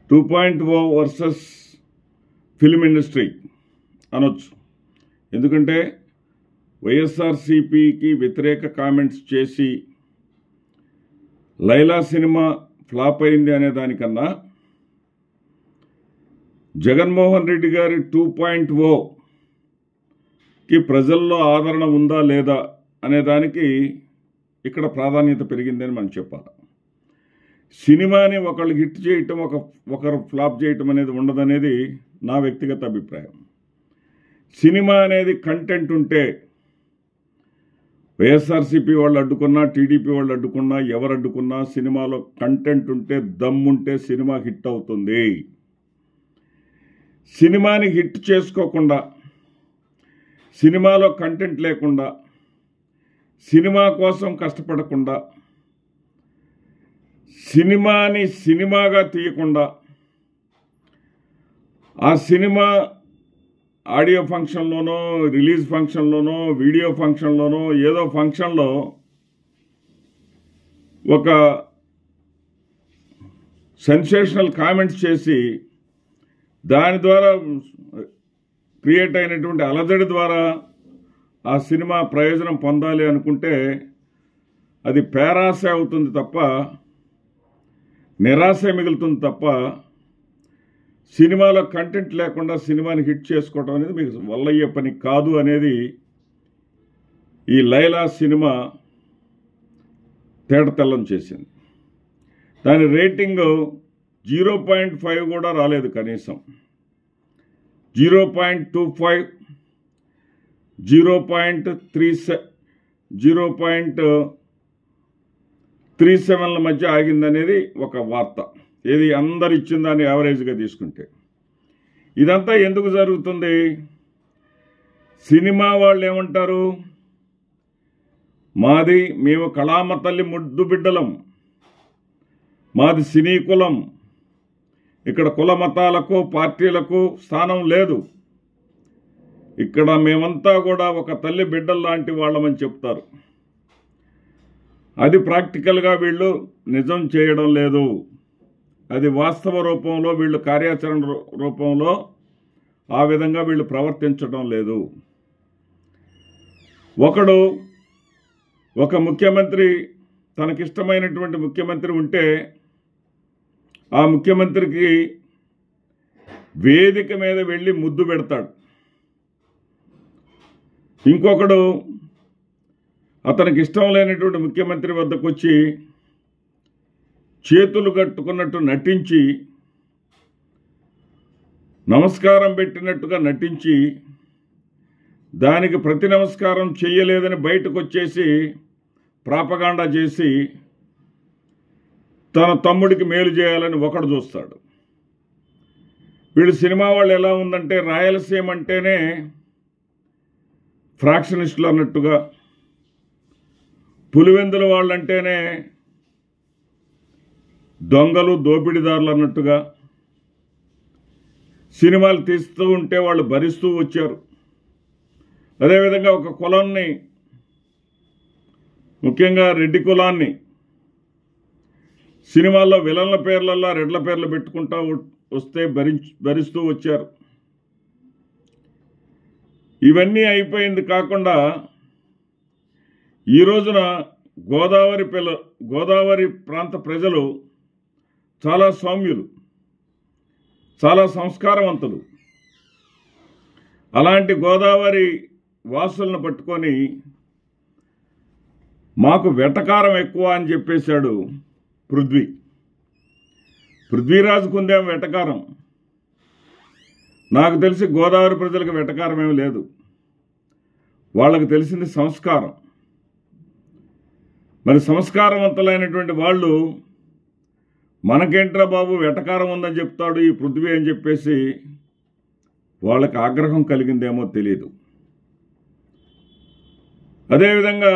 2.0 versus film industry అనొచ్చు. ఎందుకంటే వైఎస్ఆర్సీపీకి వ్యతిరేక కామెంట్స్ చేసి లైలా సినిమా ఫ్లాప్ అయింది అనే దానికన్నా జగన్మోహన్ రెడ్డి గారి 2.0కి ప్రజల్లో ఆదరణ ఉందా లేదా అనే దానికి ఇక్కడ ప్రాధాన్యత పెరిగిందని మనం చెప్పాలి. సినిమాని ఒకళ్ళు హిట్ చేయటం ఒకరు ఫ్లాప్ చేయటం అనేది ఉండదనేది నా వ్యక్తిగత అభిప్రాయం. సినిమా అనేది కంటెంట్ ఉంటే వైఎస్ఆర్సీపీ వాళ్ళు అడ్డుకున్నా, టీడీపీ వాళ్ళు అడ్డుకున్నా, ఎవరు అడ్డుకున్నా సినిమాలో కంటెంట్ ఉంటే, దమ్ముంటే సినిమా హిట్ అవుతుంది. సినిమాని హిట్ చేసుకోకుండా, సినిమాలో కంటెంట్ లేకుండా, సినిమా కోసం కష్టపడకుండా, సినిమాని సినిమాగా తీయకుండా, ఆ సినిమా ఆడియో ఫంక్షన్లోనో, రిలీజ్ ఫంక్షన్లోనో, వీడియో ఫంక్షన్లోనో, ఏదో ఫంక్షన్లో ఒక సెన్సేషనల్ కామెంట్స్ చేసి దాని ద్వారా క్రియేట్ అయినటువంటి అలజడి ద్వారా ఆ సినిమా ప్రయోజనం పొందాలి అనుకుంటే అది పేరాశ అవుతుంది తప్ప, నిరాశ మిగులుతుంది తప్ప, సినిమాలో కంటెంట్ లేకుండా సినిమాని హిట్ చేసుకోవడం అనేది మీకు వల్లయ్యే పని కాదు అనేది ఈ లైలా సినిమా తేటతెల్లం చేసింది. దాని రేటింగ్ 0.5 కూడా రాలేదు, కనీసం 0.25, 0.37ల మధ్య ఆగిందనేది ఒక వార్త. ఏది అందరు ఇచ్చిన దాన్ని యావరేజ్గా తీసుకుంటే. ఇదంతా ఎందుకు జరుగుతుంది? సినిమా వాళ్ళు ఏమంటారు? మేము కళామ తల్లి ముద్దు బిడ్డలం, మాది సినీ కులం, ఇక్కడ కుల మతాలకు పార్టీలకు స్థానం లేదు, ఇక్కడ మేమంతా కూడా ఒక తల్లి బిడ్డల్లాంటి వాళ్ళమని చెప్తారు. అది ప్రాక్టికల్గా వీళ్ళు నిజం చేయడం లేదు. అది వాస్తవ రూపంలో వీళ్ళు కార్యాచరణ రూపంలో ఆ విధంగా వీళ్ళు ప్రవర్తించడం లేదు. ఒక ముఖ్యమంత్రి, తనకిష్టమైనటువంటి ముఖ్యమంత్రి ఉంటే ఆ ముఖ్యమంత్రికి వేదిక మీద వెళ్ళి ముద్దు పెడతాడు. ఇంకొకడు అతనికి ఇష్టం లేనటువంటి ముఖ్యమంత్రి వద్దకు వచ్చి చేతులు కట్టుకున్నట్టు నటించి, నమస్కారం పెట్టినట్టుగా నటించి, దానికి ప్రతి నమస్కారం చెయ్యలేదని బయటకు వచ్చేసి ప్రాపగాండా చేసి తన తమ్ముడికి మేలు చేయాలని ఒకడు చూస్తాడు. వీళ్ళు సినిమా వాళ్ళు ఎలా ఉందంటే, రాయలసీమ అంటేనే ఫ్రాక్షనిస్టులు అన్నట్టుగా, పులివెందుల వాళ్ళంటేనే దొంగలు దోపిడీదారులు అన్నట్టుగా సినిమాలు తీస్తూ ఉంటే వాళ్ళు భరిస్తూ వచ్చారు. అదేవిధంగా ఒక కులాన్ని, ముఖ్యంగా రెడ్డి కులాన్ని సినిమాల్లో విలన్ల పేర్లల్లా రెడ్ల పేర్లు పెట్టుకుంటూ వస్తే భరిస్తూ వచ్చారు. ఇవన్నీ అయిపోయింది కాకుండా ఈ రోజున గోదావరి ప్రాంత ప్రజలు చాలా సౌమ్యులు, చాలా సంస్కారవంతులు. అలాంటి గోదావరి వాసులను పట్టుకొని మాకు వెటకారం ఎక్కువ అని చెప్పేశాడు పృథ్వీరాజుకు ఉందేమో వెటకారం. నాకు తెలిసి గోదావరి ప్రజలకు వెటకారం ఏమి లేదు. వాళ్ళకు తెలిసింది సంస్కారం. మరి సంస్కారవంతులైనటువంటి వాళ్ళు మనకేంట్రా బాబు వెటకారం ఉందని చెప్తాడు ఈ పృథ్వీ అని చెప్పేసి వాళ్ళకి ఆగ్రహం కలిగిందేమో తెలియదు. అదేవిధంగా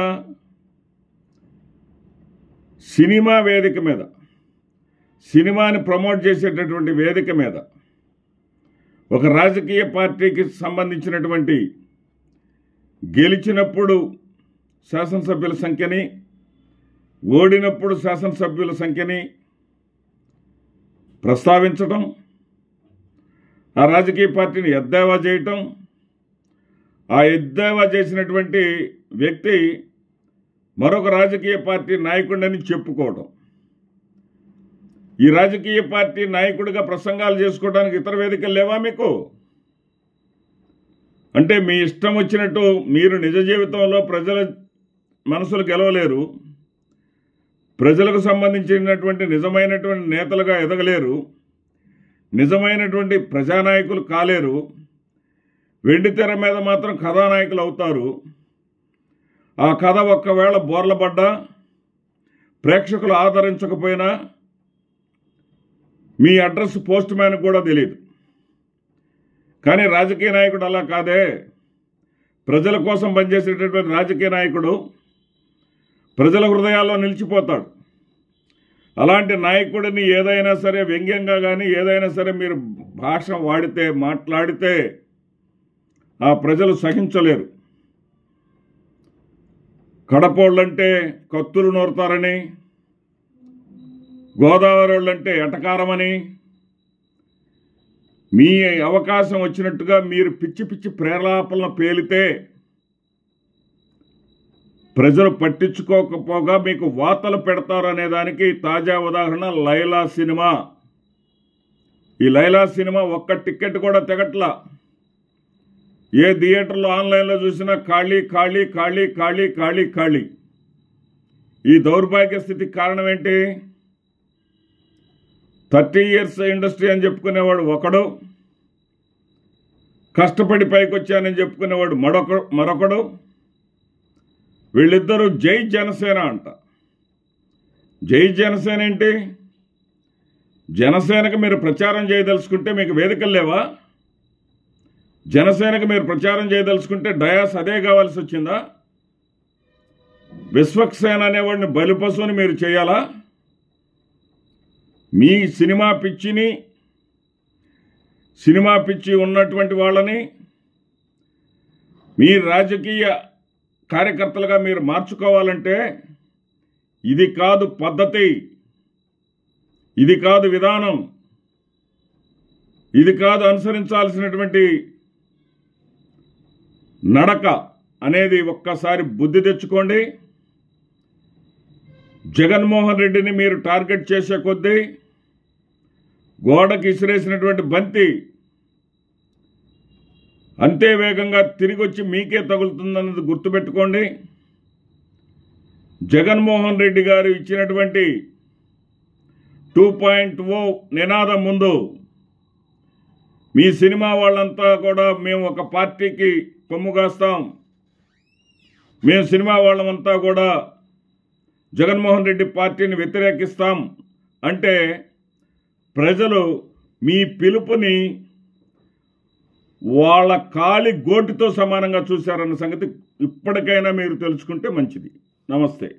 సినిమా వేదిక మీద, సినిమాని ప్రమోట్ చేసేటటువంటి వేదిక మీద ఒక రాజకీయ పార్టీకి సంబంధించినటువంటి గెలిచినప్పుడు శాసనసభ్యుల సంఖ్యని, ఓడినప్పుడు శాసనసభ్యుల సంఖ్యని ప్రస్తావించడం, ఆ రాజకీయ పార్టీని ఎద్దేవా చేయటం, ఆ ఎద్దేవా చేసినటువంటి వ్యక్తి మరొక రాజకీయ పార్టీ నాయకుడిని చెప్పుకోవడం, ఈ రాజకీయ పార్టీ నాయకుడిగా ప్రసంగాలు చేసుకోవడానికి ఇతర వేదికలు లేవా మీకు? అంటే మీ ఇష్టం వచ్చినట్టు మీరు నిజ జీవితంలో ప్రజల మనసులు గెలవలేరు, ప్రజలకు సంబంధించినటువంటి నిజమైనటువంటి నేతలుగా ఎదగలేరు, నిజమైనటువంటి ప్రజానాయకులు కాలేరు, వెండి తెర మీద మాత్రం కథానాయకులు అవుతారు. ఆ కథ ఒక్కవేళ బోర్లపడ్డా, ప్రేక్షకులు ఆదరించకపోయినా మీ అడ్రస్ పోస్ట్ మ్యాన్ కూడా తెలియదు. కానీ రాజకీయ నాయకుడు అలా కాదే. ప్రజల కోసం పనిచేసేటటువంటి రాజకీయ నాయకుడు ప్రజల హృదయాల్లో నిలిచిపోతాడు. అలాంటి నాయకుడిని ఏదైనా సరే వ్యంగ్యంగా కానీ ఏదైనా సరే మీరు భాష వాడితే, మాట్లాడితే ఆ ప్రజలు సహించలేరు. కడపోళ్ళంటే కత్తులు నోరుతారని, గోదావరి వాళ్ళంటే ఎటకారమని, మీ అవకాశం వచ్చినట్టుగా మీరు పిచ్చి పిచ్చి ప్రేలాపలను పేలితే ప్రజలు పట్టించుకోకపోగా మీకు వార్తలు పెడతారనే దానికి తాజా ఉదాహరణ లైలా సినిమా. ఈ లైలా సినిమా ఒక్క టికెట్ కూడా తెగట్లా. ఏ థియేటర్లో ఆన్లైన్లో చూసినా ఖాళీ ఖాళీ ఖాళీ ఖాళీ ఖాళీ ఖాళీ. ఈ దౌర్భాగ్య స్థితికి కారణం ఏంటి? 30 years ఇండస్ట్రీ అని చెప్పుకునేవాడు ఒకడు, కష్టపడి పైకి వచ్చానని చెప్పుకునేవాడు మరొకడు. వీళ్ళిద్దరూ జై జనసేన అంట. జై జనసేన ఏంటి? జనసేనకు మీరు ప్రచారం చేయదలుచుకుంటే మీకు వేదికలు లేవా? జనసేనకు మీరు ప్రచారం చేయదలుచుకుంటే డయాస్ అదే కావాల్సి వచ్చిందా? విశ్వక్సేన అనేవాడిని బలిపశువుని మీరు చేయాలా? మీ సినిమా పిచ్చి ఉన్నటువంటి వాళ్ళని మీ రాజకీయ కార్యకర్తలుగా మీరు మార్చుకోవాలంటే ఇది కాదు పద్ధతి, ఇది కాదు విధానం, ఇది కాదు అనుసరించాల్సినటువంటి నడక అనేది ఒక్కసారి బుద్ధి తెచ్చుకోండి. జగన్మోహన్ రెడ్డిని మీరు టార్గెట్ చేసే కొద్దీ గోడకి ఇసిరేసినటువంటి బంతి అంతే వేగంగా తిరిగి వచ్చి మీకే తగులుతుందన్నది గుర్తుపెట్టుకోండి. జగన్మోహన్ రెడ్డి గారు ఇచ్చినటువంటి 2.0 నినాదం ముందు మీ సినిమా వాళ్ళంతా కూడా మేము ఒక పార్టీకి కొమ్ముగాస్తాం, మేము సినిమా వాళ్ళమంతా కూడా జగన్మోహన్ రెడ్డి పార్టీని వ్యతిరేకిస్తాం అంటే ప్రజలు మీ పిలుపుని వాళ్ళ కాలి గోటితో సమానంగా చూశారన్న సంగతి ఇప్పటికైనా మీరు తెలుసుకుంటే మంచిది. నమస్తే.